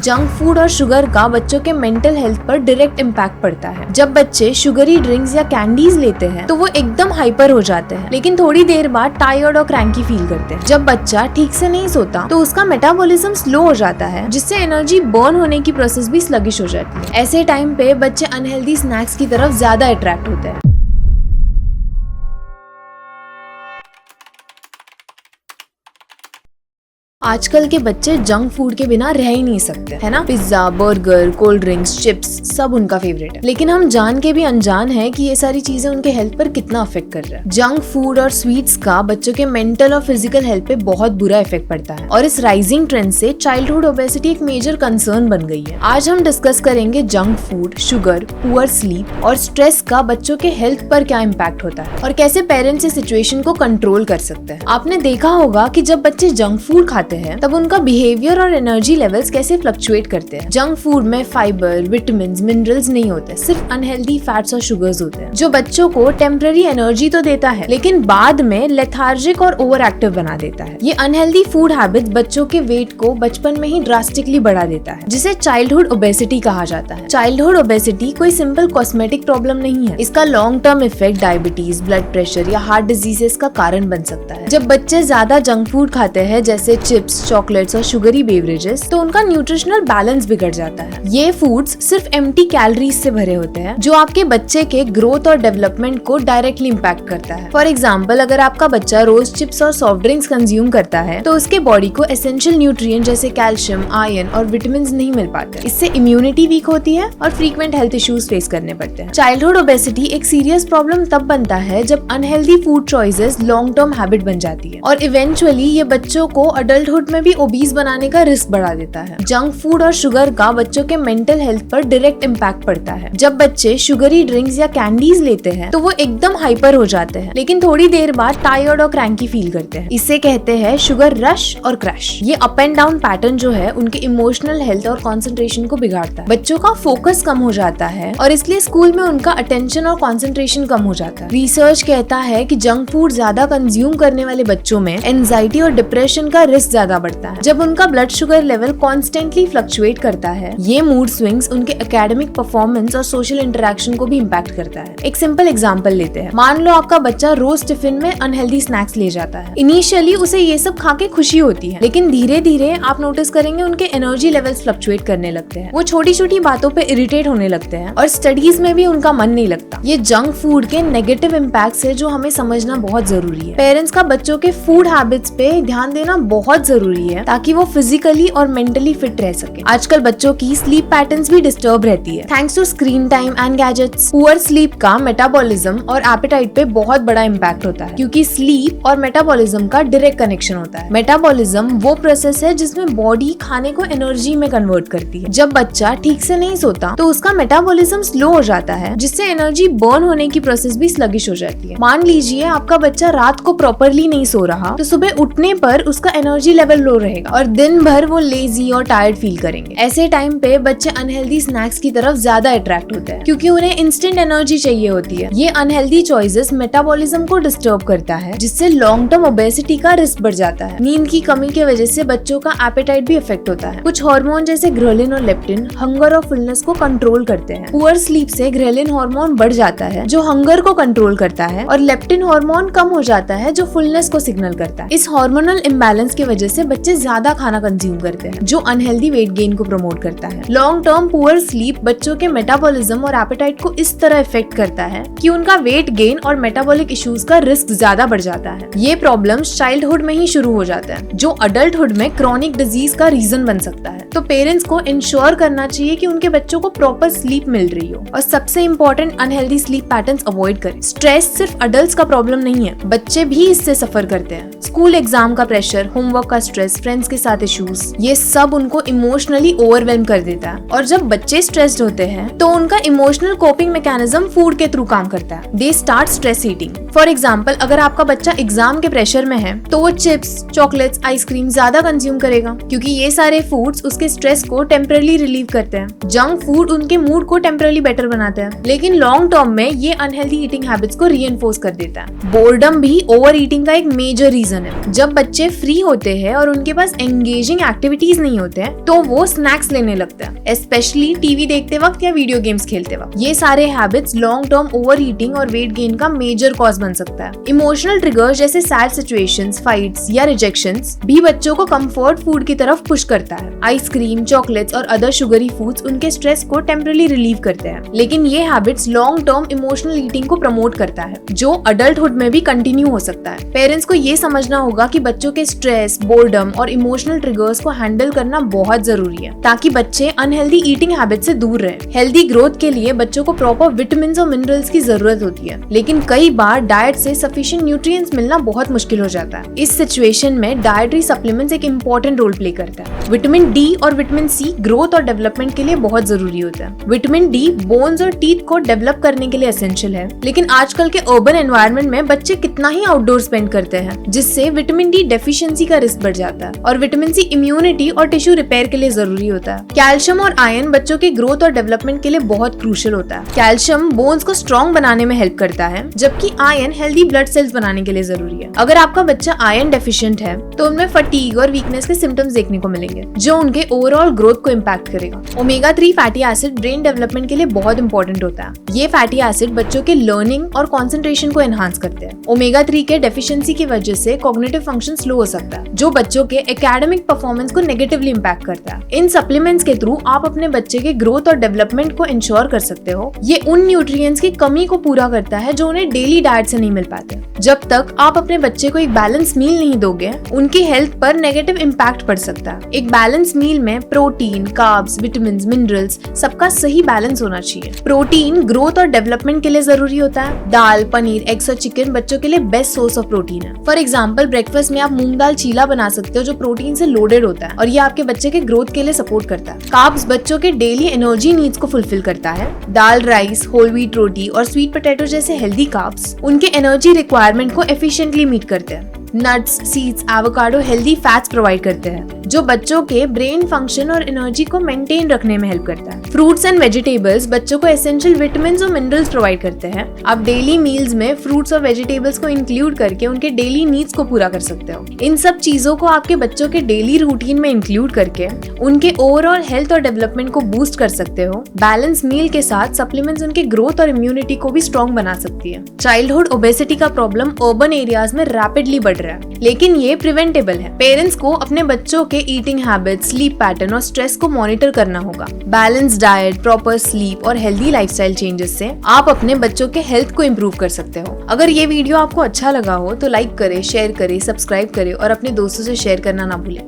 Junk food और sugar का बच्चों के मेंटल हेल्थ पर डायरेक्ट इम्पैक्ट पड़ता है। जब बच्चे शुगरी ड्रिंक्स या कैंडीज लेते हैं तो वो एकदम हाइपर हो जाते हैं, लेकिन थोड़ी देर बाद टायर्ड और क्रैंकी फील करते हैं। जब बच्चा ठीक से नहीं सोता तो उसका मेटाबॉलिज्म स्लो हो जाता है, जिससे एनर्जी बर्न होने की प्रोसेस भी स्लगिश हो जाती है। ऐसे टाइम पे बच्चे अनहेल्दी स्नैक्स की तरफ ज्यादा अट्रैक्ट होते हैं। आजकल के बच्चे जंक फूड के बिना रह ही नहीं सकते, है ना। Pizza, burger, cold drinks, chips सब उनका फेवरेट है, लेकिन हम जान के भी अनजान है कि ये सारी चीजें उनके हेल्थ पर कितना अफेक्ट कर रहा है। जंक फूड और स्वीट्स का बच्चों के मेंटल और फिजिकल हेल्थ पे बहुत बुरा इफेक्ट पड़ता है, और इस राइजिंग ट्रेंड से चाइल्डहुड ओबेसिटी एक मेजर कंसर्न बन गई है। आज हम डिस्कस करेंगे junk food, sugar, poor sleep और स्ट्रेस का बच्चों के हेल्थ पर क्या इम्पैक्ट होता है और कैसे पेरेंट्स इस सिचुएशन को कंट्रोल कर सकते हैं। आपने देखा होगा कि जब बच्चे जंक फूड खाते हैं तब उनका बिहेवियर और एनर्जी लेवल्स कैसे फ्लक्चुएट करते हैं। जंक फूड में फाइबर, विटामिन्स, मिनरल्स नहीं होते, सिर्फ अनहेल्दी फैट्स और शुगर्स होते हैं, जो बच्चों को टेम्पररी एनर्जी तो देता है लेकिन बाद में लेथार्जिक और ओवर एक्टिव बना देता है। ये अनहेल्दी फूड हैबिट बच्चों के वेट को बचपन में ही ड्रास्टिकली बढ़ा देता है, जिसे चाइल्डहुड ओबेसिटी कहा जाता है। चाइल्डहुड ओबेसिटी कोई सिंपल कॉस्मेटिक प्रॉब्लम नहीं है, इसका long term effect diabetes, blood pressure या हार्ट डिजीजेस का कारण बन सकता है। जब बच्चे ज्यादा जंक फूड खाते हैं जैसे चिप्स, चॉकलेट्स और शुगरी बेवरेजेस, तो उनका न्यूट्रिशनल बैलेंस बिगड़ जाता है। ये फूड्स सिर्फ एम्प्टी कैलोरीज से भरे होते हैं, जो आपके बच्चे के ग्रोथ और डेवलपमेंट को डायरेक्टली इम्पैक्ट करता है। फॉर एग्जाम्पल, अगर आपका बच्चा रोज चिप्स और सॉफ्ट ड्रिंक्स कंज्यूम करता है तो उसके बॉडी को एसेंशियल न्यूट्रिएंट जैसे कैल्शियम, आयरन और विटामिन्स नहीं मिल पाते। इससे इम्यूनिटी वीक होती है और फ्रीक्वेंट हेल्थ इश्यूज फेस करने पड़ते हैं। चाइल्डहुड ओबेसिटी एक सीरियस प्रॉब्लम तब बनता है जब unhealthy food choices long term habit बन जाती है, और इवेंचुअली ये बच्चों को अडल्टहुड में भी ओबीज बनाने का रिस्क बढ़ा देता है। जंक फूड और शुगर का बच्चों के मेंटल हेल्थ पर डायरेक्ट इम्पैक्ट पड़ता है। जब बच्चे शुगरी ड्रिंक्स या कैंडीज लेते हैं तो वो एकदम हाइपर हो जाते हैं, लेकिन थोड़ी देर बाद टायर्ड और क्रैंकी फील करते हैं। इसे कहते हैं शुगर रश और क्रैश। ये अप एंड डाउन पैटर्न जो है उनके इमोशनल हेल्थ और कंसंट्रेशन को बिगाड़ता है। बच्चों का फोकस कम हो जाता है और इसलिए स्कूल में उनका अटेंशन और कंसंट्रेशन कम हो जाता है। रिसर्च कहता है कि जंक फूड ज्यादा कंज्यूम करने वाले बच्चों में एंजाइटी और डिप्रेशन का रिस्क ज्यादा बढ़ता है। जब उनका blood sugar level constantly fluctuate करता है, ये मूड स्विंग्स उनके एकेडमिक परफॉर्मेंस और सोशल इंटरेक्शन को भी इम्पैक्ट करता है। एक सिंपल एग्जांपल लेते हैं। मान लो आपका बच्चा रोज टिफिन में अनहेल्दी स्नैक्स ले जाता है। इनिशियली उसे ये सब खा के खुशी होती है, लेकिन धीरे धीरे आप नोटिस करेंगे उनके एनर्जी लेवल्स फ्लक्चुएट करने लगते हैं। वो छोटी छोटी बातों पे इरिटेट होने लगते हैं और स्टडीज में भी उनका मन नहीं लगता। ये जंक फूड के नेगेटिव इम्पैक्ट्स है जो हमें समझना बहुत जरूरी है। पेरेंट्स का बच्चों के फूड हैबिट्स पे ध्यान देना बहुत जरूरी है ताकि वो फिजिकली और मेंटली फिट रह सके। आजकल बच्चों की स्लीप पैटर्न्स भी डिस्टर्ब रहती है thanks to screen time and gadgets. Poor sleep का मेटाबॉलिज्म और एपेटाइट पे बहुत बड़ा इम्पैक्ट होता है, क्योंकि स्लीप और मेटाबॉलिज्म का डायरेक्ट कनेक्शन होता है। मेटाबॉलिज्म वो प्रोसेस है जिसमें बॉडी खाने को एनर्जी में कन्वर्ट करती है। जब बच्चा ठीक से नहीं सोता तो उसका मेटाबॉलिज्म स्लो हो जाता है, जिससे एनर्जी बर्न होने की प्रोसेस भी स्लगिश हो जाती है। मान लीजिए आपका बच्चा रात को प्रॉपरली नहीं सो रहा तो सुबह उठने पर उसका एनर्जी लेवल लो रहेगा और दिन भर वो लेजी और टायर्ड फील करेंगे। ऐसे टाइम पे बच्चे अनहेल्दी स्नैक्स की तरफ ज्यादा अट्रैक्ट होते हैं, क्योंकि उन्हें इंस्टेंट एनर्जी चाहिए होती है। ये अनहेल्दी चॉइसेस मेटाबॉलिज्म को डिस्टर्ब करता है, जिससे लॉन्ग टर्म ओबेसिटी का रिस्क बढ़ जाता है। नींद की कमी की वजह से बच्चों का एपेटाइट भी इफेक्ट होता है। कुछ हार्मोन जैसे ग्रेलिन और लेप्टिन हंगर और फुलनेस को कंट्रोल करते हैं। पुअर स्लीप से ग्रेलिन हार्मोन बढ़ जाता है जो हंगर को कंट्रोल करता है, और लेप्टिन हार्मोन कम हो जाता है जो फुलनेस को सिग्नल करता है। इस हार्मोनल इम्बैलेंस की वजह से बच्चे ज्यादा खाना कंज्यूम करते हैं, जो अनहेल्दी वेट गेन को प्रमोट करता है। लॉन्ग टर्म पुअर स्लीप बच्चों के मेटाबॉलिज्म और एपेटाइट को इस तरह इफेक्ट करता है कि उनका वेट गेन और मेटाबॉलिक इश्यूज का रिस्क ज्यादा बढ़ जाता है। ये प्रॉब्लम्स चाइल्डहुड में ही शुरू हो जाते हैं, जो अडल्टहुड में क्रॉनिक डिजीज का रीजन बन सकता है। तो पेरेंट्स को इंश्योर करना चाहिए कि उनके बच्चों को प्रॉपर स्लीप मिल रही हो, और सबसे important unhealthy sleep patterns avoid करें। स्ट्रेस सिर्फ अडल्ट्स का प्रॉब्लम नहीं है, बच्चे भी इससे सफर करते हैं। स्कूल एग्जाम का प्रेशर, होमवर्क का स्ट्रेस, फ्रेंड्स के साथ इश्यूज, ये सब उनको इमोशनली ओवरवेल्म कर देता है। और जब बच्चे स्ट्रेस्ड होते हैं तो उनका इमोशनल कोपिंग मैकेनिज्म फूड के थ्रू काम करता है। They start stress eating. For example, अगर आपका बच्चा एग्जाम के प्रेशर में है तो वो चिप्स, चॉकलेट्स, आइसक्रीम ज्यादा कंज्यूम करेगा, क्योंकि ये सारे फूड्स उसके स्ट्रेस को टेम्परली रिलीव करते हैं। जंक फूड उनके मूड को टेम्परली बेटर बनाते हैं, लेकिन लॉन्ग टर्म में ये अनहेल्दी ईटिंग हैबिट्स को रीइंफोर्स कर देता है। बोर्डम भी ओवर ईटिंग का एक मेजर रीजन है। जब बच्चे फ्री होते हैं और उनके पास एंगेजिंग एक्टिविटीज नहीं होते हैं तो वो स्नैक्स लेने लगते हैं, स्पेशली टीवी देखते वक्त या वीडियो गेम्स खेलते वक्त। ये सारे habits long term over eating और वेट गेन का मेजर कॉज बन सकता है। इमोशनल ट्रिगर्स जैसे सैड सिचुएशंस, फाइट्स या रिजेक्शंस भी बच्चों को कंफर्ट फूड की तरफ पुश करता है। आइसक्रीम, चॉकलेट्स और अदर शुगरी फूड्स उनके स्ट्रेस को टेम्पररी रिलीव करते हैं, लेकिन ये habits long term emotional eating को प्रमोट करता है जो अडल्टहुड में भी कंटिन्यू हो सकता है। पेरेंट्स को ये समझना होगा कि बच्चों के स्ट्रेस, बोर्डम और इमोशनल ट्रिगर्स को हैंडल करना बहुत जरूरी है ताकि बच्चे अनहेल्दी ईटिंग हैबिट से दूर रहें। हेल्दी ग्रोथ के लिए बच्चों को प्रॉपर विटामिन्स और मिनरल्स की जरूरत होती है, लेकिन कई बार डाइट से सफिशिएंट न्यूट्रिएंट्स मिलना बहुत मुश्किल हो जाता है। इस सिचुएशन में डाइटरी सप्लीमेंट्स एक इम्पोर्टेंट रोल प्ले करता है। विटामिन डी और विटामिन सी ग्रोथ और डेवलपमेंट के लिए बहुत जरूरी होता है। विटामिन डी बोन्स और टीथ को डेवलप करने के लिए एसेंशियल है, लेकिन आजकल के अर्बन एनवायरनमेंट में बच्चे कितना ही आउटडोर स्पेंड करते हैं, जिससे विटामिन डी डेफिशिएंसी का रिस्क बढ़ जाता है। और विटामिन सी इम्यूनिटी और टिश्यू रिपेयर के लिए जरूरी होता है। कैल्शियम और आयरन बच्चों के ग्रोथ और डेवलपमेंट के लिए बहुत क्रूशियल होता है। कैल्शियम बोन्स को स्ट्रॉन्ग बनाने में हेल्प करता है, जबकि आयरन हेल्दी ब्लड सेल्स बनाने के लिए जरूरी है। अगर आपका बच्चा आयरन डेफिशिएंट है तो उनमें फटीग और वीकनेस के सिम्टम्स देखने को मिलेंगे, जो उनके ओवरऑल ग्रोथ को इम्पैक्ट करेगा। Omega 3 fatty acid brain development के लिए बहुत इंपॉर्टेंट होता है। ये फैटी एसिड बच्चों के लर्निंग और कंसंट्रेशन को एनहांस करते हैं। ओमेगा 3 के डेफिशिएंसी की वजह से कॉग्निटिव फंक्शन स्लो हो सकता है, जो बच्चों के एकेडमिक परफॉर्मेंस को नेगेटिवली इम्पैक्ट करता है। इन सप्लीमेंट्स के थ्रू आप अपने बच्चे के ग्रोथ और डेवलपमेंट को इंश्योर कर सकते हो। ये उन न्यूट्रिएंट्स की कमी को पूरा करता है जो उन्हें डेली डाइट से नहीं मिल पाते। जब तक आप अपने बच्चे को एक बैलेंस मील नहीं दोगे, उनकी हेल्थ पर नेगेटिव इम्पैक्ट पड़ सकता है। एक बैलेंस मील में प्रोटीन, कार्ब्स, विटामिन, मिनरल्स सबका सही बैलेंस होना चाहिए। प्रोटीन ग्रोथ और डेवलपमेंट के लिए जरूरी होता है। दाल, पनीर, एग्स और चिकन बच्चों के लिए बेस्ट सोर्स ऑफ प्रोटीन है। फॉर एग्जाम्पल, ब्रेकफास्ट में आप मूंग दाल चीला बना सकते हो जो प्रोटीन से लोडेड होता है और ये आपके बच्चे के ग्रोथ के लिए सपोर्ट करता है। कार्ब्स बच्चों के डेली एनर्जी नीड्स को फुलफिल करता है। दाल, राइस, होल व्हीट रोटी और स्वीट पोटैटो जैसे हेल्दी कार्ब्स उनके एनर्जी रिक्वायरमेंट को एफिशिएंटली मीट करते हैं। Nuts, seeds, avocado healthy fats provide करते हैं जो बच्चों के ब्रेन फंक्शन और एनर्जी को मेंटेन रखने में हेल्प करता है। फ्रूट्स एंड वेजिटेबल्स बच्चों को एसेंशियल विटामिन्स और मिनरल्स प्रोवाइड करते हैं। आप डेली मील्स में फ्रूट्स और वेजिटेबल्स को इंक्लूड करके उनके डेली नीड्स को पूरा कर सकते हो। इन सब चीजों को आपके बच्चों के डेली रूटीन में इंक्लूड करके उनके ओवरऑल हेल्थ और डेवलपमेंट को बूस्ट कर सकते हो। बैलेंस मील के साथ सप्लीमेंट्स उनके ग्रोथ और इम्यूनिटी को भी स्ट्रॉन्ग बना सकती है। चाइल्डहुड ओबेसिटी का प्रॉब्लम अर्बन एरियाज में रैपिडली बढ़ रहा है, लेकिन ये प्रिवेंटेबल है। पेरेंट्स को अपने बच्चों के ईटिंग हैबिट्स, स्लीप पैटर्न और स्ट्रेस को मॉनिटर करना होगा। बैलेंस डाइट, प्रॉपर स्लीप और हेल्दी लाइफस्टाइल चेंजेस से आप अपने बच्चों के हेल्थ को इम्प्रूव कर सकते हो। अगर ये वीडियो आपको अच्छा लगा हो तो लाइक करें, शेयर करें, सब्सक्राइब करें और अपने दोस्तों से शेयर करना ना भूलें।